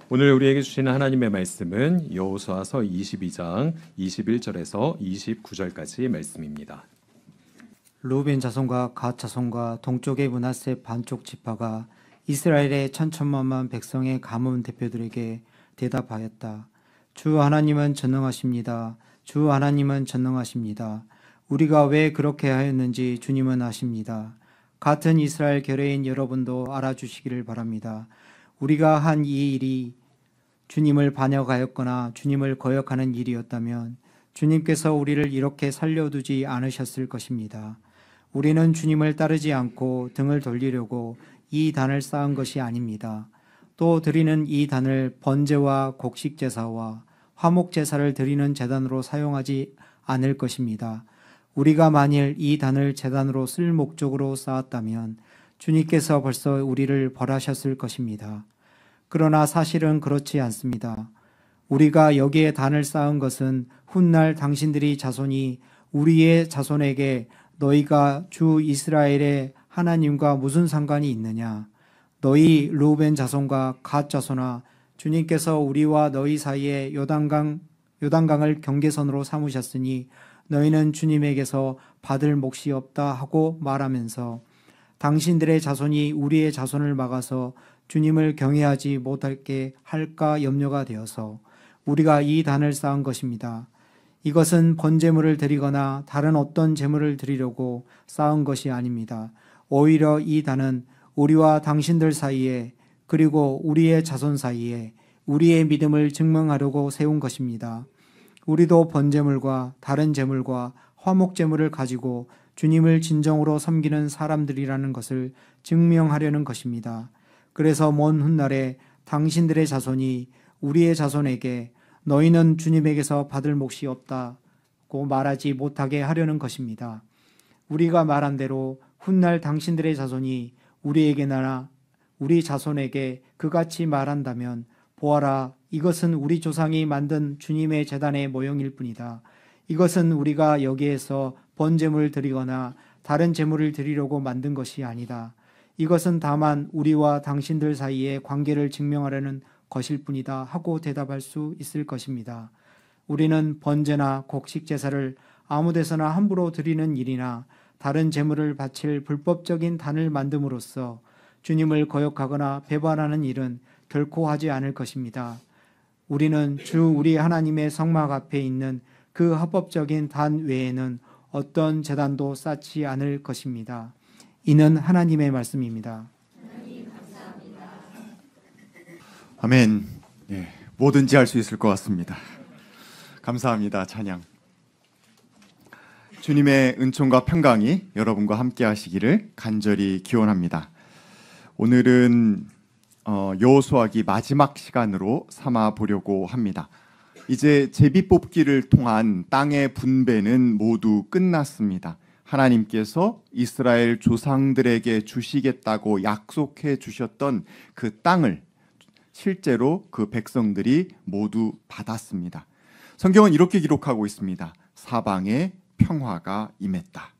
오늘 우리에게 주시는 하나님의 말씀은 여호수아서 22장 21절에서 29절까지의 말씀입니다. 루벤 자손과 갓 자손과 동쪽의 므낫세 반쪽 지파가 이스라엘의 천천만만 백성의 가문 대표들에게 대답하였다. 주 하나님은 전능하십니다. 주 하나님은 전능하십니다. 우리가 왜 그렇게 하였는지 주님은 아십니다. 같은 이스라엘 결의인 여러분도 알아주시기를 바랍니다. 우리가 한 이 일이 주님을 반역하였거나 주님을 거역하는 일이었다면 주님께서 우리를 이렇게 살려두지 않으셨을 것입니다. 우리는 주님을 따르지 않고 등을 돌리려고 이 단을 쌓은 것이 아닙니다. 또 드리는 이 단을 번제와 곡식제사와 화목제사를 드리는 제단으로 사용하지 않을 것입니다. 우리가 만일 이 단을 제단으로 쓸 목적으로 쌓았다면 주님께서 벌써 우리를 벌하셨을 것입니다. 그러나 사실은 그렇지 않습니다. 우리가 여기에 단을 쌓은 것은 훗날 당신들이 자손이 우리의 자손에게 너희가 주 이스라엘의 하나님과 무슨 상관이 있느냐? 너희 르우벤 자손과 갓 자손아, 주님께서 우리와 너희 사이에 요단강을 경계선으로 삼으셨으니 너희는 주님에게서 받을 몫이 없다 하고 말하면서 당신들의 자손이 우리의 자손을 막아서 주님을 경외하지 못하게 할까 염려가 되어서 우리가 이 단을 쌓은 것입니다. 이것은 번제물을 드리거나 다른 어떤 제물을 드리려고 쌓은 것이 아닙니다. 오히려 이 단은 우리와 당신들 사이에 그리고 우리의 자손 사이에 우리의 믿음을 증명하려고 세운 것입니다. 우리도 번제물과 다른 제물과 화목제물을 가지고 주님을 진정으로 섬기는 사람들이라는 것을 증명하려는 것입니다. 그래서 먼 훗날에 당신들의 자손이 우리의 자손에게 너희는 주님에게서 받을 몫이 없다고 말하지 못하게 하려는 것입니다. 우리가 말한 대로 훗날 당신들의 자손이 우리에게나 우리 자손에게 그같이 말한다면 보아라, 이것은 우리 조상이 만든 주님의 제단의 모형일 뿐이다. 이것은 우리가 여기에서 번제물을 드리거나 다른 제물을 드리려고 만든 것이 아니다. 이것은 다만 우리와 당신들 사이의 관계를 증명하려는 것일 뿐이다 하고 대답할 수 있을 것입니다. 우리는 번제나 곡식 제사를 아무 데서나 함부로 드리는 일이나 다른 제물을 바칠 불법적인 단을 만듦으로써 주님을 거역하거나 배반하는 일은 결코 하지 않을 것입니다. 우리는 주 우리 하나님의 성막 앞에 있는 그 합법적인 단 외에는 어떤 제단도 쌓지 않을 것입니다. 이는 하나님의 말씀입니다. 하나님 감사합니다. 아멘. 예, 뭐든지 할 수 있을 것 같습니다. 감사합니다. 찬양. 주님의 은총과 평강이 여러분과 함께 하시기를 간절히 기원합니다. 오늘은 여호수아기 마지막 시간으로 삼아 보려고 합니다. 이제 제비 뽑기를 통한 땅의 분배는 모두 끝났습니다. 하나님께서 이스라엘 조상들에게 주시겠다고 약속해 주셨던 그 땅을 실제로 그 백성들이 모두 받았습니다. 성경은 이렇게 기록하고 있습니다. 사방에 평화가 임했다.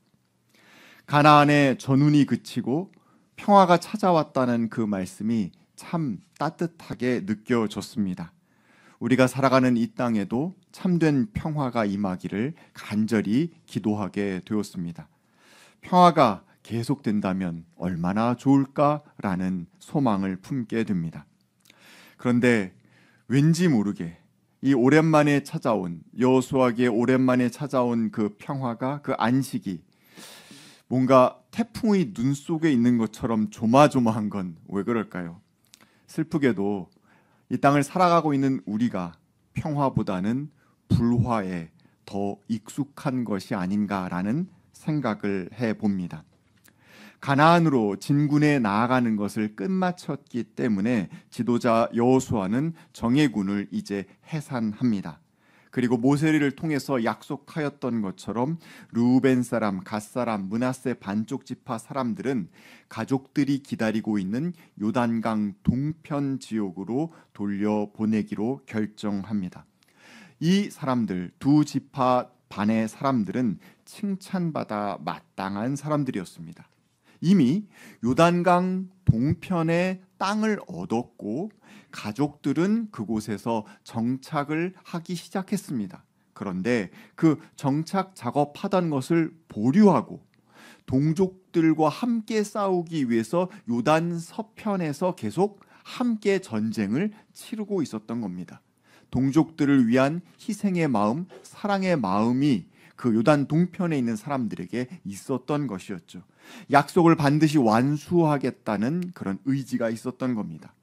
가나안의 전운이 그치고 평화가 찾아왔다는 그 말씀이 참 따뜻하게 느껴졌습니다. 우리가 살아가는 이 땅에도 참된 평화가 임하기를 간절히 기도하게 되었습니다. 평화가 계속된다면 얼마나 좋을까라는 소망을 품게 됩니다. 그런데 왠지 모르게 이 오랜만에 찾아온 여호수아기에 오랜만에 찾아온 그 평화가, 그 안식이 뭔가 태풍의 눈 속에 있는 것처럼 조마조마한 건 왜 그럴까요? 슬프게도 이 땅을 살아가고 있는 우리가 평화보다는 불화에 더 익숙한 것이 아닌가라는 생각을 해봅니다. 가나안으로 진군에 나아가는 것을 끝마쳤기 때문에 지도자 여호수아는 정예군을 이제 해산합니다. 그리고 모세를 통해서 약속하였던 것처럼 르우벤 사람, 갓 사람, 므낫세 반쪽 지파 사람들은 가족들이 기다리고 있는 요단강 동편 지역으로 돌려보내기로 결정합니다. 이 사람들, 두 지파 반의 사람들은 칭찬받아 마땅한 사람들이었습니다. 이미 요단강 동편의 땅을 얻었고 가족들은 그곳에서 정착을 하기 시작했습니다. 그런데 그 정착 작업하던 것을 보류하고 동족들과 함께 싸우기 위해서 요단 서편에서 계속 함께 전쟁을 치르고 있었던 겁니다. 동족들을 위한 희생의 마음, 사랑의 마음이 그 요단 동편에 있는 사람들에게 있었던 것이었죠. 약속을 반드시 완수하겠다는 그런 의지가 있었던 겁니다.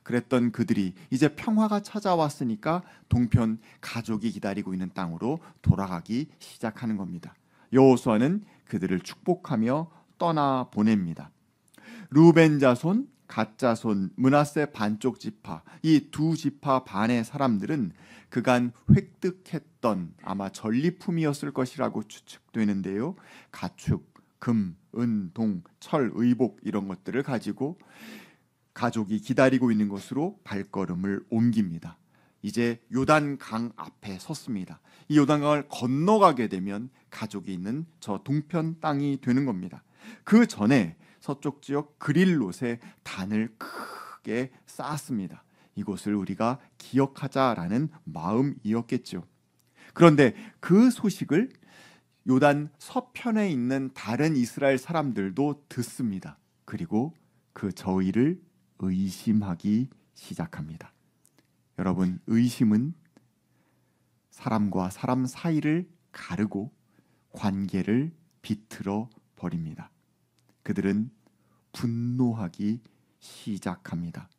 그랬던 그들이 이제 평화가 찾아왔으니까 동편 가족이 기다리고 있는 땅으로 돌아가기 시작하는 겁니다. 여호수아는 그들을 축복하며 떠나 보냅니다. 루벤 자손, 갓 자손, 므낫세 반쪽 지파, 이 두 지파 반의 사람들은 그간 획득했던 아마 전리품이었을 것이라고 추측되는데요. 가축, 금, 은, 동, 철, 의복 이런 것들을 가지고 가족이 기다리고 있는 곳으로 발걸음을 옮깁니다. 이제 요단강 앞에 섰습니다. 이 요단강을 건너가게 되면 가족이 있는 저 동편 땅이 되는 겁니다. 그 전에 서쪽 지역 그릴롯에 단을 크게 쌓았습니다. 이곳을 우리가 기억하자라는 마음이었겠죠. 그런데 그 소식을 요단 서편에 있는 다른 이스라엘 사람들도 듣습니다. 그리고 그 저희를 의심하기 시작합니다. 여러분, 의심은 사람과 사람 사이를 가르고 관계를 비틀어 버립니다. 그들은 분노하기 시작합니다.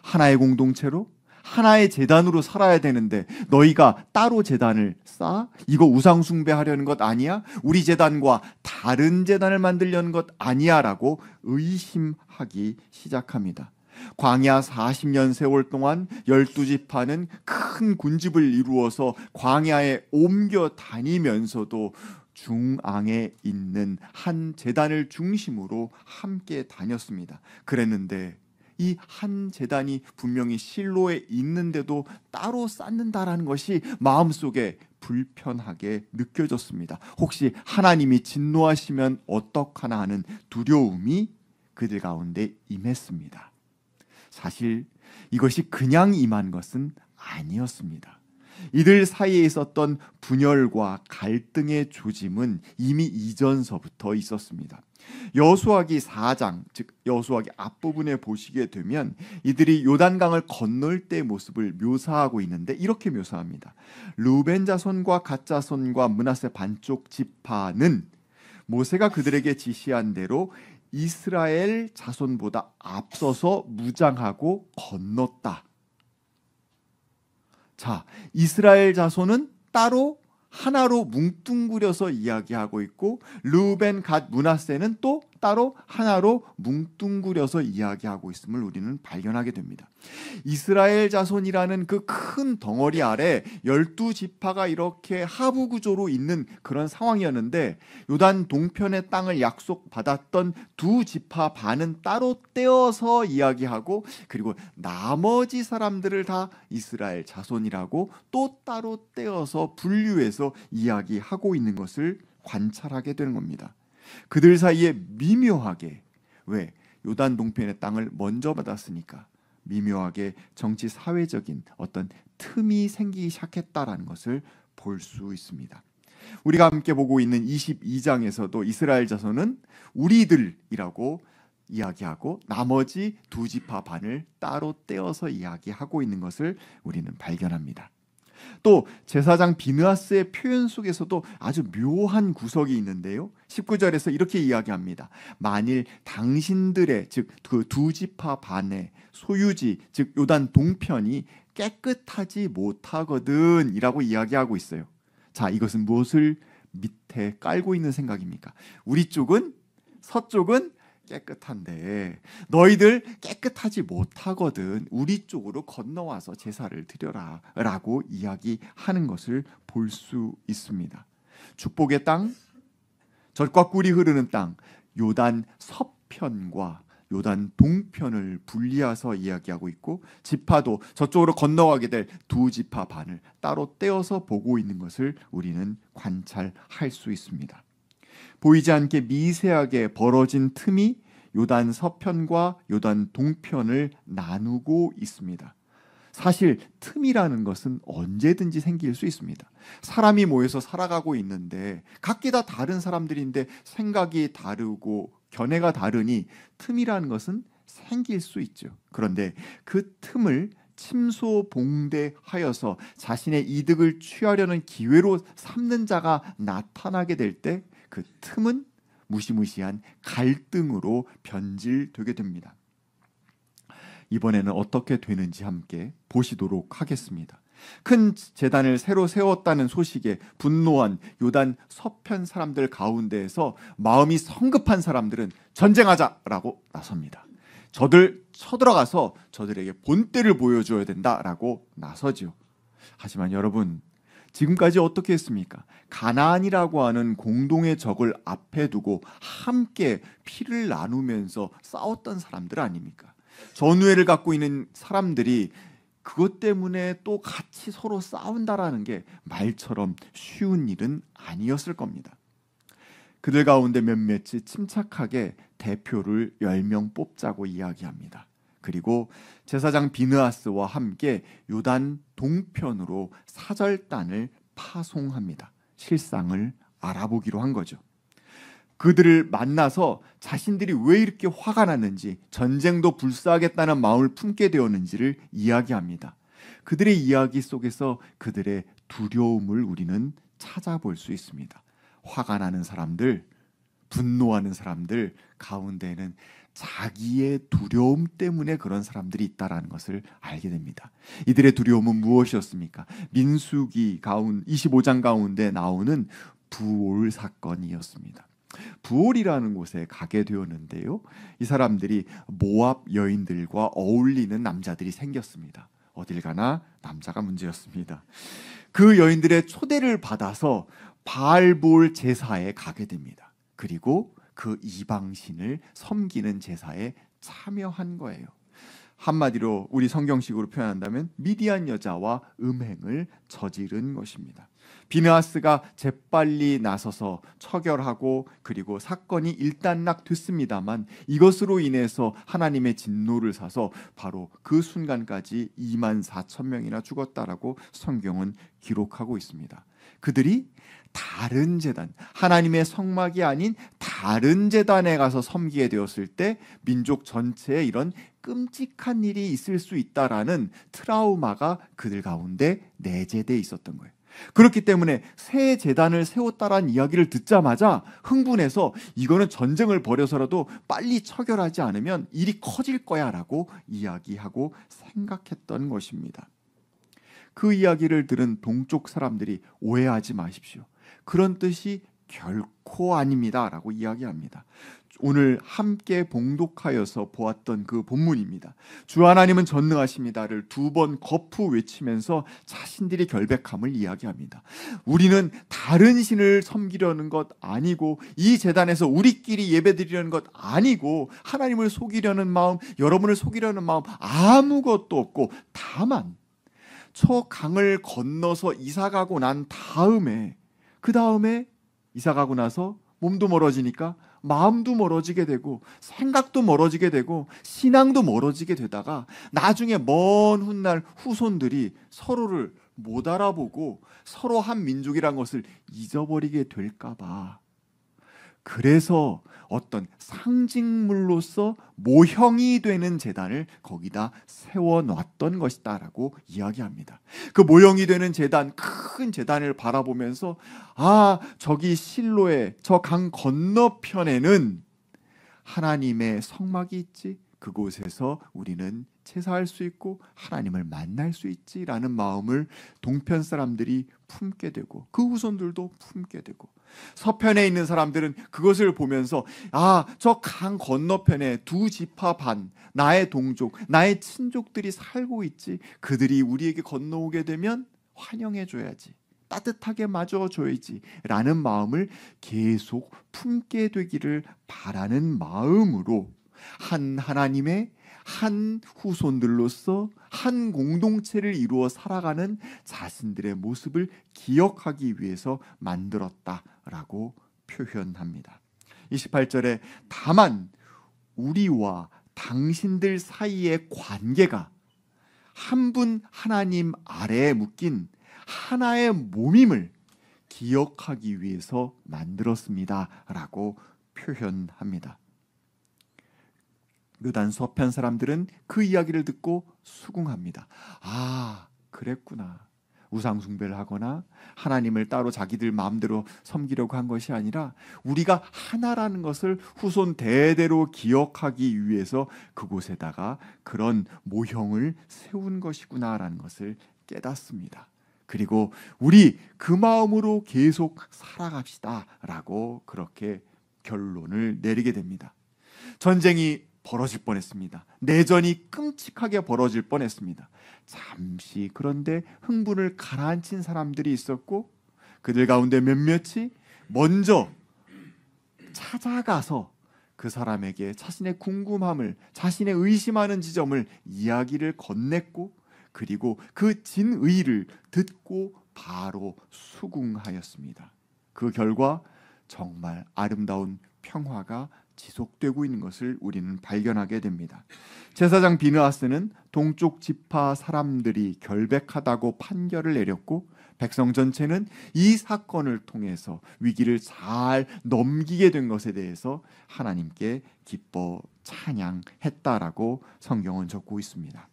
하나의 공동체로 하나의 제단으로 살아야 되는데 너희가 따로 제단을 쌓아? 이거 우상 숭배하려는 것 아니야? 우리 제단과 다른 제단을 만들려는 것 아니야? 라고 의심하기 시작합니다. 광야 40년 세월 동안 12지파는 큰 군집을 이루어서 광야에 옮겨 다니면서도 중앙에 있는 한 제단을 중심으로 함께 다녔습니다. 그랬는데 이 한 제단이 분명히 실로에 있는데도 따로 쌓는다라는 것이 마음속에 불편하게 느껴졌습니다. 혹시 하나님이 진노하시면 어떡하나 하는 두려움이 그들 가운데 임했습니다. 사실 이것이 그냥 임한 것은 아니었습니다. 이들 사이에 있었던 분열과 갈등의 조짐은 이미 이전서부터 있었습니다. 여호수아기 4장, 즉 여호수아기 앞부분에 보시게 되면 이들이 요단강을 건널 때의 모습을 묘사하고 있는데 이렇게 묘사합니다. 루벤 자손과 갓 자손과 므낫세 반쪽 지파는 모세가 그들에게 지시한 대로 이스라엘 자손보다 앞서서 무장하고 건넜다. 자, 이스라엘 자손은 따로 하나로 뭉뚱그려서 이야기하고 있고 르우벤, 갓, 므낫세는 또 따로 하나로 뭉뚱그려서 이야기하고 있음을 우리는 발견하게 됩니다. 이스라엘 자손이라는 그 큰 덩어리 아래 12지파가 이렇게 하부 구조로 있는 그런 상황이었는데 요단 동편의 땅을 약속받았던 두 지파 반은 따로 떼어서 이야기하고 그리고 나머지 사람들을 다 이스라엘 자손이라고 또 따로 떼어서 분류해서 이야기하고 있는 것을 관찰하게 되는 겁니다. 그들 사이에 미묘하게, 왜? 요단 동편의 땅을 먼저 받았으니까 미묘하게 정치 사회적인 어떤 틈이 생기기 시작했다라는 것을 볼 수 있습니다. 우리가 함께 보고 있는 22장에서도 이스라엘 자손은 우리들이라고 이야기하고 나머지 두 지파 반을 따로 떼어서 이야기하고 있는 것을 우리는 발견합니다. 또 제사장 비느하스의 표현 속에서도 아주 묘한 구석이 있는데요. 19절에서 이렇게 이야기합니다. 만일 당신들의 즉 그 두 지파 반의 소유지 즉 요단 동편이 깨끗하지 못하거든 이라고 이야기하고 있어요. 자, 이것은 무엇을 밑에 깔고 있는 생각입니까? 우리 쪽은 서쪽은 깨끗한데 너희들 깨끗하지 못하거든 우리 쪽으로 건너와서 제사를 드려라 라고 이야기하는 것을 볼 수 있습니다. 축복의 땅, 젖과 꿀이 흐르는 땅, 요단 서편과 요단 동편을 분리해서 이야기하고 있고 지파도 저쪽으로 건너가게 될 두 지파 반을 따로 떼어서 보고 있는 것을 우리는 관찰할 수 있습니다. 보이지 않게 미세하게 벌어진 틈이 요단 서편과 요단 동편을 나누고 있습니다. 사실 틈이라는 것은 언제든지 생길 수 있습니다. 사람이 모여서 살아가고 있는데 각기 다 다른 사람들인데 생각이 다르고 견해가 다르니 틈이라는 것은 생길 수 있죠. 그런데 그 틈을 침소봉대하여서 자신의 이득을 취하려는 기회로 삼는 자가 나타나게 될 때 그 틈은 무시무시한 갈등으로 변질되게 됩니다. 이번에는 어떻게 되는지 함께 보시도록 하겠습니다. 큰 제단을 새로 세웠다는 소식에 분노한 요단 서편 사람들 가운데에서 마음이 성급한 사람들은 전쟁하자라고 나섭니다. 저들 쳐들어가서 저들에게 본때를 보여줘야 된다라고 나서죠. 하지만 여러분, 지금까지 어떻게 했습니까? 가나안이라고 하는 공동의 적을 앞에 두고 함께 피를 나누면서 싸웠던 사람들 아닙니까? 전우애를 갖고 있는 사람들이 그것 때문에 또 같이 서로 싸운다라는 게 말처럼 쉬운 일은 아니었을 겁니다. 그들 가운데 몇몇이 침착하게 대표를 10명 뽑자고 이야기합니다. 그리고 제사장 비느하스와 함께 요단 동편으로 사절단을 파송합니다. 실상을 알아보기로 한 거죠. 그들을 만나서 자신들이 왜 이렇게 화가 났는지, 전쟁도 불사하겠다는 마음을 품게 되었는지를 이야기합니다. 그들의 이야기 속에서 그들의 두려움을 우리는 찾아볼 수 있습니다. 화가 나는 사람들, 분노하는 사람들 가운데에는 자기의 두려움 때문에 그런 사람들이 있다라는 것을 알게 됩니다. 이들의 두려움은 무엇이었습니까? 민수기 25장 가운데 나오는 부올 사건이었습니다. 부올이라는 곳에 가게 되었는데요, 이 사람들이 모압 여인들과 어울리는 남자들이 생겼습니다. 어딜 가나 남자가 문제였습니다. 그 여인들의 초대를 받아서 바알볼 제사에 가게 됩니다. 그리고 그 이방신을 섬기는 제사에 참여한 거예요. 한마디로 우리 성경식으로 표현한다면 미디안 여자와 음행을 저지른 것입니다. 비느하스가 재빨리 나서서 처결하고 그리고 사건이 일단락됐습니다만 이것으로 인해서 하나님의 진노를 사서 바로 그 순간까지 24,000명이나 죽었다라고 성경은 기록하고 있습니다. 그들이 다른 제단, 하나님의 성막이 아닌 다른 제단에 가서 섬기게 되었을 때 민족 전체에 이런 끔찍한 일이 있을 수 있다라는 트라우마가 그들 가운데 내재되어 있었던 거예요. 그렇기 때문에 새 제단을 세웠다라는 이야기를 듣자마자 흥분해서 이거는 전쟁을 벌여서라도 빨리 처결하지 않으면 일이 커질 거야 라고 이야기하고 생각했던 것입니다. 그 이야기를 들은 동쪽 사람들이 오해하지 마십시오. 그런 뜻이 결코 아닙니다 라고 이야기합니다. 오늘 함께 봉독하여서 보았던 그 본문입니다. 주 하나님은 전능하십니다를 2번 거푸 외치면서 자신들의 결백함을 이야기합니다. 우리는 다른 신을 섬기려는 것 아니고 이 제단에서 우리끼리 예배드리려는 것 아니고 하나님을 속이려는 마음, 여러분을 속이려는 마음 아무것도 없고 다만 저 강을 건너서 이사가고 난 다음에 그 다음에 이사가고 나서 몸도 멀어지니까 마음도 멀어지게 되고 생각도 멀어지게 되고 신앙도 멀어지게 되다가 나중에 먼 훗날 후손들이 서로를 못 알아보고 서로 한 민족이란 것을 잊어버리게 될까 봐 그래서 어떤 상징물로서 모형이 되는 제단을 거기다 세워놨던 것이다라고 이야기합니다. 그 모형이 되는 제단, 큰 제단을 바라보면서 아, 저기 실로에 저 강 건너편에는 하나님의 성막이 있지, 그곳에서 우리는 제사할 수 있고 하나님을 만날 수 있지라는 마음을 동편 사람들이 품게 되고 그 후손들도 품게 되고 서편에 있는 사람들은 그것을 보면서 아, 저 강 건너편에 2지파 반 나의 동족, 나의 친족들이 살고 있지, 그들이 우리에게 건너오게 되면 환영해줘야지, 따뜻하게 맞아줘야지 라는 마음을 계속 품게 되기를 바라는 마음으로 한 하나님의 한 후손들로서 한 공동체를 이루어 살아가는 자신들의 모습을 기억하기 위해서 만들었다라고 표현합니다. 28절에 다만 우리와 당신들 사이의 관계가 한 분 하나님 아래에 묶인 하나의 몸임을 기억하기 위해서 만들었습니다 라고 표현합니다. 요단 서편 사람들은 그 이야기를 듣고 수긍합니다. 아, 그랬구나. 우상 숭배를 하거나 하나님을 따로 자기들 마음대로 섬기려고 한 것이 아니라 우리가 하나라는 것을 후손 대대로 기억하기 위해서 그곳에다가 그런 모형을 세운 것이구나라는 것을 깨닫습니다. 그리고 우리 그 마음으로 계속 살아갑시다라고 그렇게 결론을 내리게 됩니다. 전쟁이 벌어질 뻔했습니다. 내전이 끔찍하게 벌어질 뻔했습니다. 잠시 그런데 흥분을 가라앉힌 사람들이 있었고 그들 가운데 몇몇이 먼저 찾아가서 그 사람에게 자신의 궁금함을, 자신의 의심하는 지점을 이야기를 건넸고 그리고 그 진의를 듣고 바로 수긍하였습니다. 그 결과 정말 아름다운 평화가 지속되고 있는 것을 우리는 발견하게 됩니다. 제사장 비느하스는 동쪽 지파 사람들이 결백하다고 판결을 내렸고 백성 전체는 이 사건을 통해서 위기를 잘 넘기게 된 것에 대해서 하나님께 기뻐 찬양했다라고 성경은 적고 있습니다.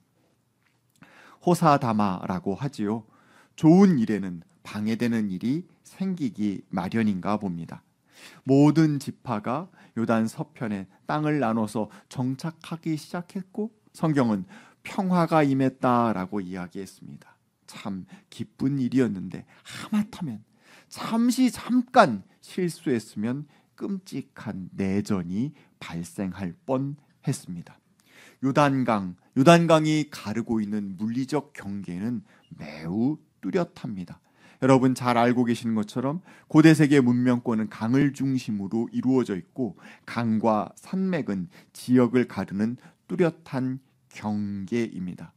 호사다마라고 하지요. 좋은 일에는 방해되는 일이 생기기 마련인가 봅니다. 모든 지파가 요단 서편에 땅을 나눠서 정착하기 시작했고 성경은 평화가 임했다라고 이야기했습니다. 참 기쁜 일이었는데 하마터면 잠깐 실수했으면 끔찍한 내전이 발생할 뻔했습니다. 요단강이 가르고 있는 물리적 경계는 매우 뚜렷합니다. 여러분 잘 알고 계시는 것처럼 고대 세계 문명권은 강을 중심으로 이루어져 있고 강과 산맥은 지역을 가르는 뚜렷한 경계입니다.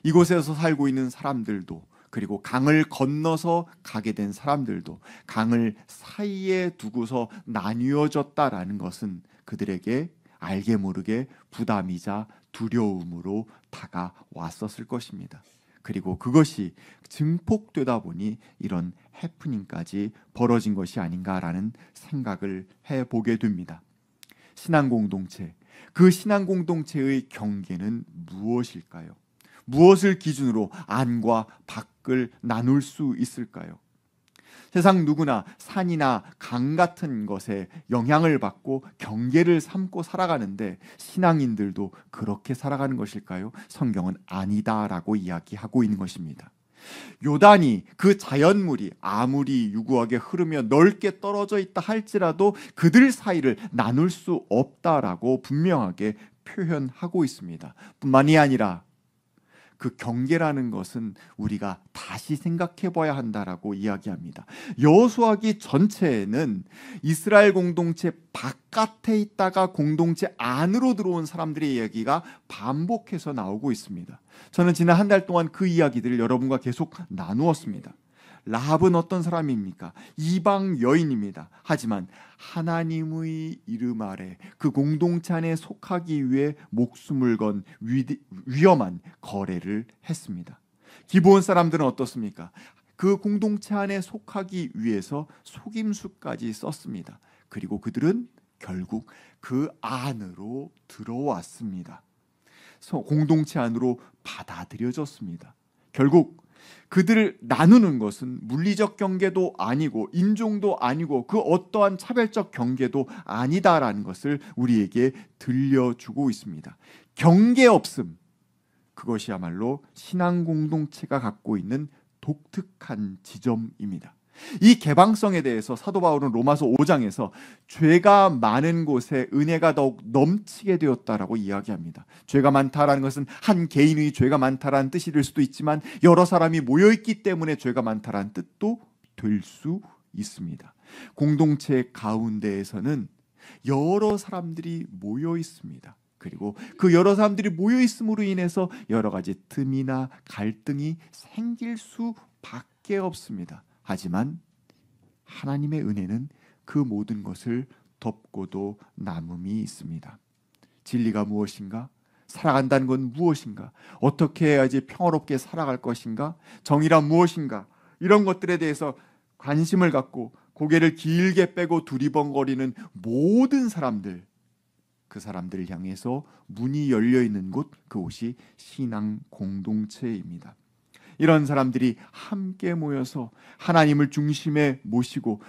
이곳에서 살고 있는 사람들도 그리고 강을 건너서 가게 된 사람들도 강을 사이에 두고서 나뉘어졌다라는 것은 그들에게 알게 모르게 부담이자 두려움으로 다가왔었을 것입니다. 그리고 그것이 증폭되다 보니 이런 해프닝까지 벌어진 것이 아닌가라는 생각을 해보게 됩니다. 신앙공동체, 그 신앙공동체의 경계는 무엇일까요? 무엇을 기준으로 안과 밖을 나눌 수 있을까요? 세상 누구나 산이나 강 같은 것에 영향을 받고 경계를 삼고 살아가는데 신앙인들도 그렇게 살아가는 것일까요? 성경은 아니다라고 이야기하고 있는 것입니다. 요단이 그 자연물이 아무리 유구하게 흐르며 넓게 떨어져 있다 할지라도 그들 사이를 나눌 수 없다라고 분명하게 표현하고 있습니다. 뿐만이 아니라 그 경계라는 것은 우리가 다시 생각해 봐야 한다라고 이야기합니다. 여호수아기 전체에는 이스라엘 공동체 바깥에 있다가 공동체 안으로 들어온 사람들의 이야기가 반복해서 나오고 있습니다. 저는 지난 한 달 동안 그 이야기들을 여러분과 계속 나누었습니다. 라합은 어떤 사람입니까? 이방 여인입니다. 하지만 하나님의 이름 아래 그 공동체 안에 속하기 위해 목숨을 건 위험한 거래를 했습니다. 기브온 사람들은 어떻습니까? 그 공동체 안에 속하기 위해서 속임수까지 썼습니다. 그리고 그들은 결국 그 안으로 들어왔습니다. 공동체 안으로 받아들여졌습니다. 결국 그들을 나누는 것은 물리적 경계도 아니고 인종도 아니고 그 어떠한 차별적 경계도 아니다라는 것을 우리에게 들려주고 있습니다. 경계 없음, 그것이야말로 신앙 공동체가 갖고 있는 독특한 지점입니다. 이 개방성에 대해서 사도 바울은 로마서 5장에서 죄가 많은 곳에 은혜가 더욱 넘치게 되었다라고 이야기합니다. 죄가 많다라는 것은 한 개인의 죄가 많다라는 뜻이 될 수도 있지만 여러 사람이 모여있기 때문에 죄가 많다라는 뜻도 될 수 있습니다. 공동체 가운데에서는 여러 사람들이 모여 있습니다. 그리고 그 여러 사람들이 모여 있음으로 인해서 여러 가지 틈이나 갈등이 생길 수밖에 없습니다. 하지만 하나님의 은혜는 그 모든 것을 덮고도 남음이 있습니다. 진리가 무엇인가? 살아간다는 건 무엇인가? 어떻게 해야지 평화롭게 살아갈 것인가? 정의란 무엇인가? 이런 것들에 대해서 관심을 갖고 고개를 길게 빼고 두리번거리는 모든 사람들, 그 사람들을 향해서 문이 열려 있는 곳, 그곳이 신앙 공동체입니다. 이런 사람들이 함께 모여서 하나님을 중심에 모시고,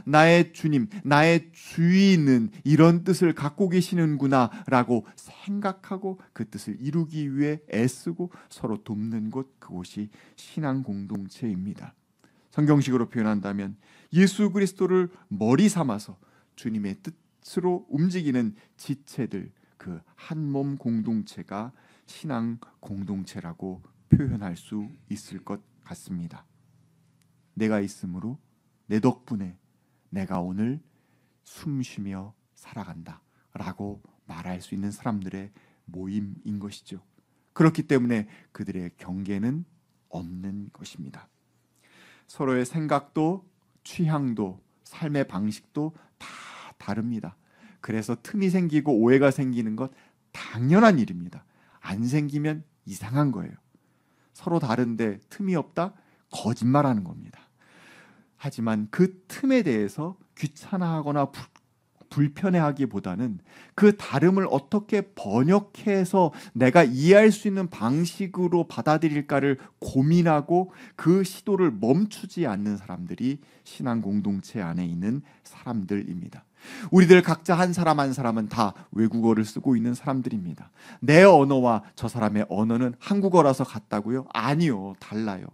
나의 주님, 나의 주인은 이런 뜻을 갖고 계시는구나 라고 생각하고 그 뜻을 이루기 위해 애쓰고 서로 돕는 곳, 그곳이 신앙 공동체입니다. 성경식으로 표현한다면 예수 그리스도를 머리 삼아서 주님의 뜻으로 움직이는 지체들, 그 한 몸 공동체가 신앙 공동체라고 표현할 수 있을 것 같습니다. 내가 있으므로 내 덕분에 내가 오늘 숨쉬며 살아간다 라고 말할 수 있는 사람들의 모임인 것이죠. 그렇기 때문에 그들의 경계는 없는 것입니다. 서로의 생각도 취향도 삶의 방식도 다 다릅니다. 그래서 틈이 생기고 오해가 생기는 것 당연한 일입니다. 안 생기면 이상한 거예요. 서로 다른데 틈이 없다? 거짓말하는 겁니다. 하지만 그 틈에 대해서 귀찮아하거나 불편해하기보다는 그 다름을 어떻게 번역해서 내가 이해할 수 있는 방식으로 받아들일까를 고민하고 그 시도를 멈추지 않는 사람들이 신앙 공동체 안에 있는 사람들입니다. 우리들 각자 한 사람 한 사람은 다 외국어를 쓰고 있는 사람들입니다. 내 언어와 저 사람의 언어는 한국어라서 같다고요? 아니요, 달라요.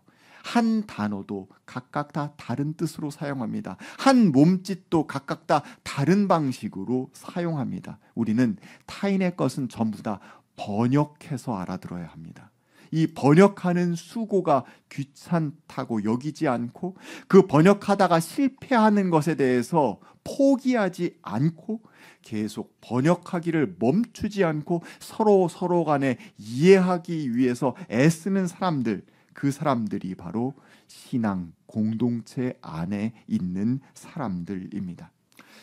한 단어도 각각 다 다른 뜻으로 사용합니다. 한 몸짓도 각각 다 다른 방식으로 사용합니다. 우리는 타인의 것은 전부 다 번역해서 알아들어야 합니다. 이 번역하는 수고가 귀찮다고 여기지 않고 그 번역하다가 실패하는 것에 대해서 포기하지 않고 계속 번역하기를 멈추지 않고 서로 간에 이해하기 위해서 애쓰는 사람들, 그 사람들이 바로 신앙 공동체 안에 있는 사람들입니다.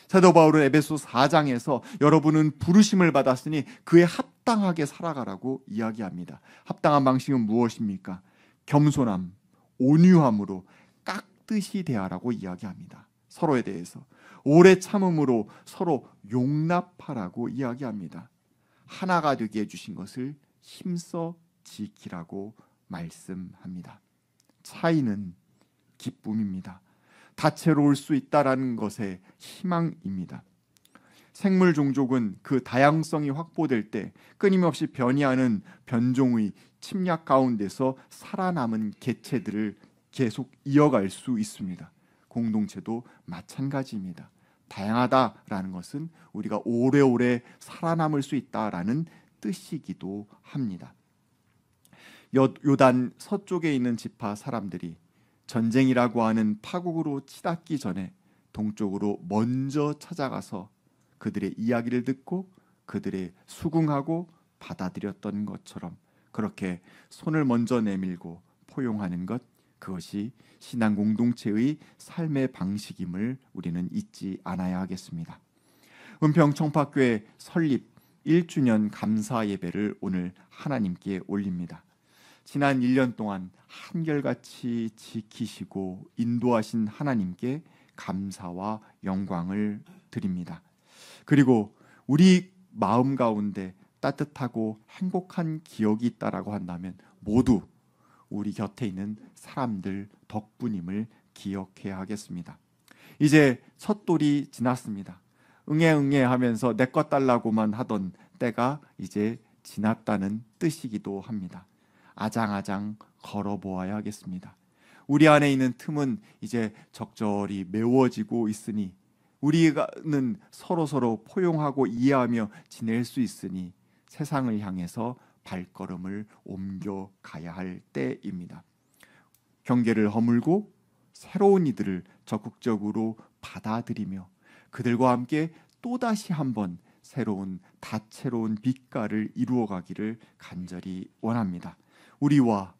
사도 바울은 에베소 4장에서 여러분은 부르심을 받았으니 그에 합당하게 살아가라고 이야기합니다. 합당한 방식은 무엇입니까? 겸손함, 온유함으로 깍듯이 대하라고 이야기합니다. 서로에 대해서 오래 참음으로 서로 용납하라고 이야기합니다. 하나가 되게 해주신 것을 힘써 지키라고 말씀합니다. 차이는 기쁨입니다. 다채로울 수 있다라는 것의 희망입니다. 생물 종족은 그 다양성이 확보될 때 끊임없이 변이하는 변종의 침략 가운데서 살아남은 개체들을 계속 이어갈 수 있습니다. 공동체도 마찬가지입니다. 다양하다라는 것은 우리가 오래오래 살아남을 수 있다라는 뜻이기도 합니다. 요단 서쪽에 있는 지파 사람들이 전쟁이라고 하는 파국으로 치닫기 전에 동쪽으로 먼저 찾아가서 그들의 이야기를 듣고 그들의 수긍하고 받아들였던 것처럼 그렇게 손을 먼저 내밀고 포용하는 것, 그것이 신앙 공동체의 삶의 방식임을 우리는 잊지 않아야 하겠습니다. 은평 청파교회 설립 1주년 감사 예배를 오늘 하나님께 올립니다. 지난 1년 동안 한결같이 지키시고 인도하신 하나님께 감사와 영광을 드립니다. 그리고 우리 마음 가운데 따뜻하고 행복한 기억이 있다라고 한다면 모두 우리 곁에 있는 사람들 덕분임을 기억해야 하겠습니다. 이제 첫돌이 지났습니다. 응애 하면서 내 것 달라고만 하던 때가 이제 지났다는 뜻이기도 합니다. 아장아장 걸어보아야 하겠습니다. 우리 안에 있는 틈은 이제 적절히 메워지고 있으니 우리는 서로 포용하고 이해하며 지낼 수 있으니 세상을 향해서 발걸음을 옮겨가야 할 때입니다. 경계를 허물고 새로운 이들을 적극적으로 받아들이며 그들과 함께 또다시 한번 새로운 다채로운 빛깔을 이루어가기를 간절히 원합니다. 우리와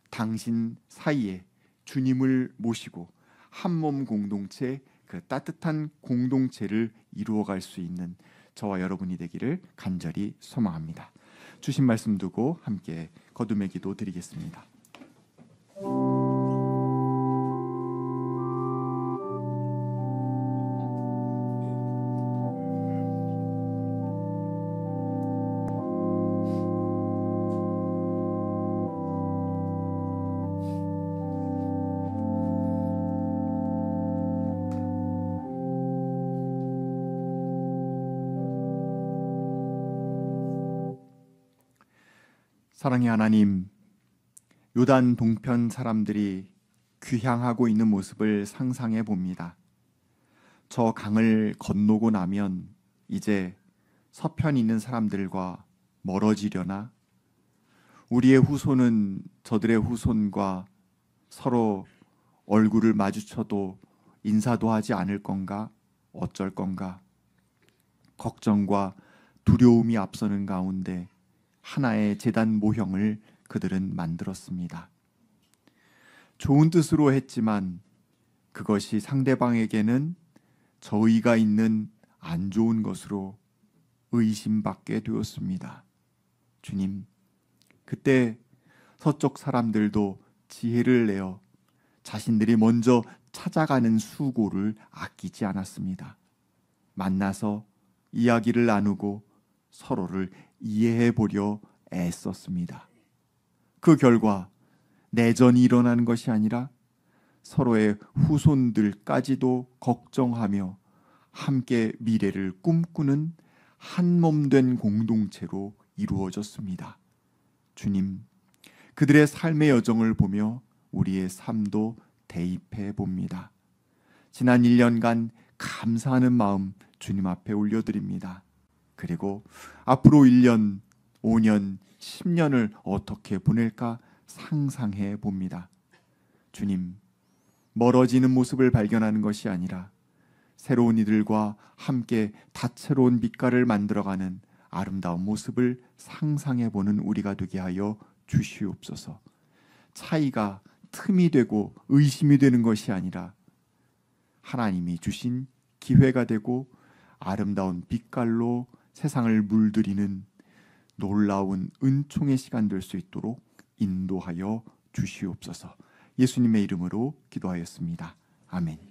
당신 사이에 주님을 모시고 한 몸 공동체, 그 따뜻한 공동체를 이루어갈 수 있는 저와 여러분이 되기를 간절히 소망합니다. 주신 말씀 두고 함께 거듭의 기도 드리겠습니다. 사랑의 하나님, 요단 동편 사람들이 귀향하고 있는 모습을 상상해 봅니다. 저 강을 건너고 나면 이제 서편에 있는 사람들과 멀어지려나? 우리의 후손은 저들의 후손과 서로 얼굴을 마주쳐도 인사도 하지 않을 건가? 어쩔 건가? 걱정과 두려움이 앞서는 가운데 하나의 제단 모형을 그들은 만들었습니다. 좋은 뜻으로 했지만 그것이 상대방에게는 저의가 있는 안 좋은 것으로 의심받게 되었습니다. 주님, 그때 서쪽 사람들도 지혜를 내어 자신들이 먼저 찾아가는 수고를 아끼지 않았습니다. 만나서 이야기를 나누고 서로를 이해해 보려 애썼습니다. 그 결과 내전이 일어나는 것이 아니라 서로의 후손들까지도 걱정하며 함께 미래를 꿈꾸는 한 몸 된 공동체로 이루어졌습니다. 주님, 그들의 삶의 여정을 보며 우리의 삶도 대입해 봅니다. 지난 1년간 감사하는 마음 주님 앞에 올려드립니다. 그리고 앞으로 1년, 5년, 10년을 어떻게 보낼까 상상해 봅니다. 주님, 멀어지는 모습을 발견하는 것이 아니라 새로운 이들과 함께 다채로운 빛깔을 만들어가는 아름다운 모습을 상상해 보는 우리가 되게 하여 주시옵소서. 차이가 틈이 되고 의심이 되는 것이 아니라 하나님이 주신 기회가 되고 아름다운 빛깔로 세상을 물들이는 놀라운 은총의 시간 될 수 있도록 인도하여 주시옵소서. 예수님의 이름으로 기도하였습니다. 아멘.